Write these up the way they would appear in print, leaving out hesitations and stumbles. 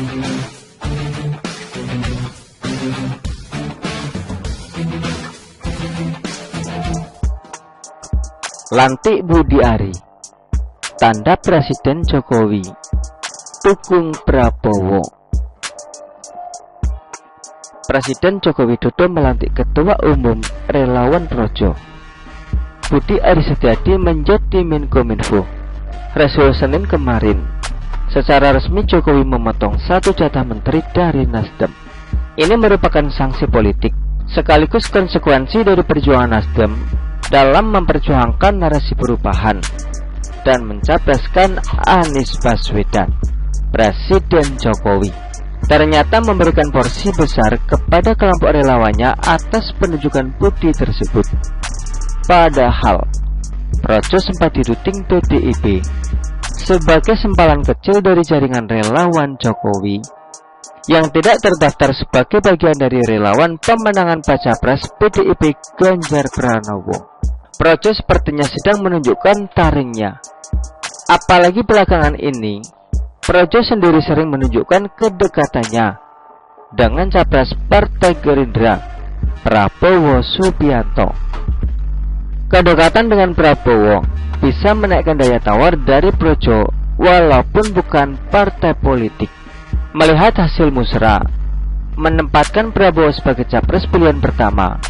Lantik Budi Ari, tanda Presiden Jokowi, dukung Prabowo. Presiden Joko Widodo melantik Ketua Umum Relawan Projo. Budi Ari Setiadi menjadi Menkominfo. Rasul Senin kemarin, secara resmi Jokowi memotong 1 jatah menteri dari Nasdem. Ini merupakan sanksi politik, sekaligus konsekuensi dari perjuangan Nasdem dalam memperjuangkan narasi perubahan dan mencapreskan Anies Baswedan. Presiden Jokowi ternyata memberikan porsi besar kepada kelompok relawannya atas penunjukan Budi tersebut. Padahal Projo sempat diruding PDIP sebagai sempalan kecil dari jaringan relawan Jokowi yang tidak terdaftar sebagai bagian dari relawan pemenangan Baca Pres PDIP Ganjar Pranowo. Projo sepertinya sedang menunjukkan taringnya. Apalagi belakangan ini, Projo sendiri sering menunjukkan kedekatannya dengan capres Partai Gerindra, Prabowo Subianto. Kedekatan dengan Prabowo bisa menaikkan daya tawar dari Projo walaupun bukan partai politik. Melihat hasil musrah, menempatkan Prabowo sebagai capres pilihan pertama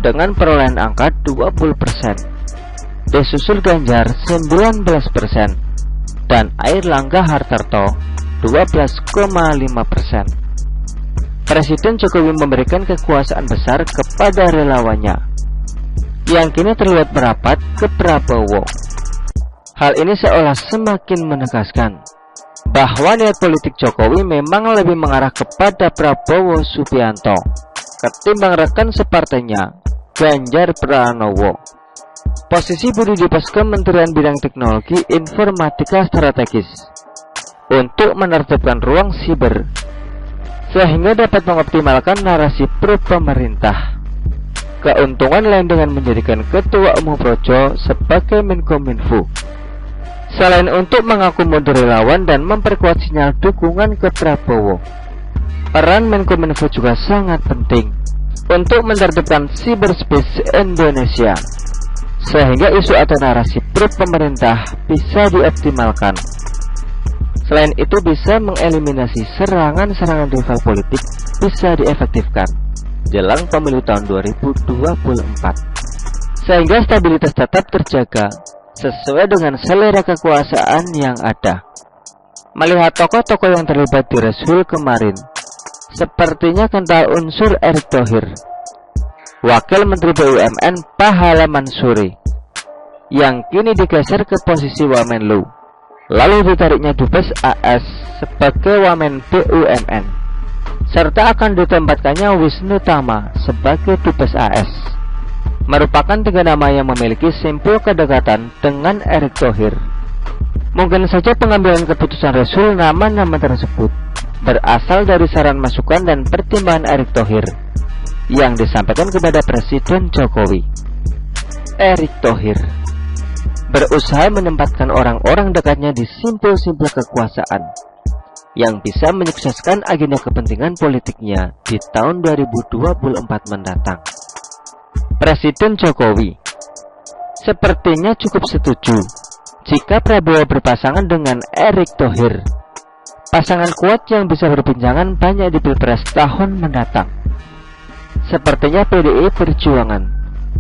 dengan perolehan angka 20%, disusul Ganjar 19% dan Airlangga Hartarto 12,5%. Presiden Jokowi memberikan kekuasaan besar kepada relawannya yang kini terlihat merapat ke Prabowo. Hal ini seolah semakin menegaskan bahwa niat politik Jokowi memang lebih mengarah kepada Prabowo Subianto ketimbang rekan separtainya Ganjar Pranowo. Posisi Budi di pos Kementerian Bidang Teknologi Informatika Strategis untuk menertibkan ruang siber sehingga dapat mengoptimalkan narasi pro pemerintah. Keuntungan lain dengan menjadikan Ketua Umum Projo sebagai Menkominfo, selain untuk mengakomodir relawan dan memperkuat sinyal dukungan ke Prabowo, peran Menkominfo juga sangat penting untuk menertibkan cyberspace Indonesia sehingga isu atau narasi pro pemerintah bisa dioptimalkan. Selain itu bisa mengeliminasi serangan-serangan rival politik bisa diefektifkan jelang pemilu tahun 2024 sehingga stabilitas tetap terjaga sesuai dengan selera kekuasaan yang ada. Melihat tokoh-tokoh yang terlibat di Rasul kemarin, sepertinya kental unsur Erick Thohir, Wakil Menteri BUMN Pahala Mansuri, yang kini digeser ke posisi Wamenlu, lalu ditariknya Dubes AS sebagai Wamen BUMN, serta akan ditempatkannya Wisnu Tama sebagai Dubes AS. Merupakan 3 nama yang memiliki simpul kedekatan dengan Erick Thohir. Mungkin saja pengambilan keputusan Rasul nama-nama tersebut berasal dari saran masukan dan pertimbangan Erick Thohir yang disampaikan kepada Presiden Jokowi. Erick Thohir berusaha menempatkan orang-orang dekatnya di simpul-simpul kekuasaan yang bisa menyukseskan agenda kepentingan politiknya di tahun 2024 mendatang. Presiden Jokowi sepertinya cukup setuju jika Prabowo berpasangan dengan Erick Thohir, pasangan kuat yang bisa berbincangan banyak di Pilpres tahun mendatang. Sepertinya PDI Perjuangan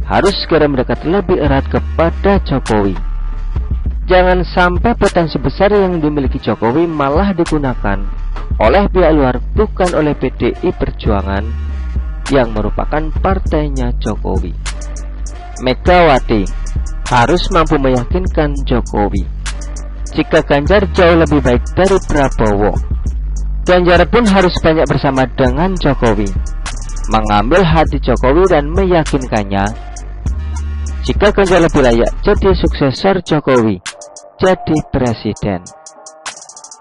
harus segera mendekat lebih erat kepada Jokowi. Jangan sampai potensi besar yang dimiliki Jokowi malah digunakan oleh pihak luar, bukan oleh PDI Perjuangan yang merupakan partainya Jokowi. Megawati harus mampu meyakinkan Jokowi jika Ganjar jauh lebih baik dari Prabowo. Ganjar pun harus banyak bersama dengan Jokowi, mengambil hati Jokowi dan meyakinkannya jika Ganjar lebih layak jadi suksesor Jokowi, jadi presiden.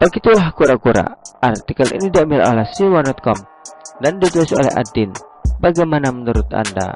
Begitulah kura-kura. Artikel ini diambil oleh siwan.com dan ditulis oleh Adin. Bagaimana menurut Anda?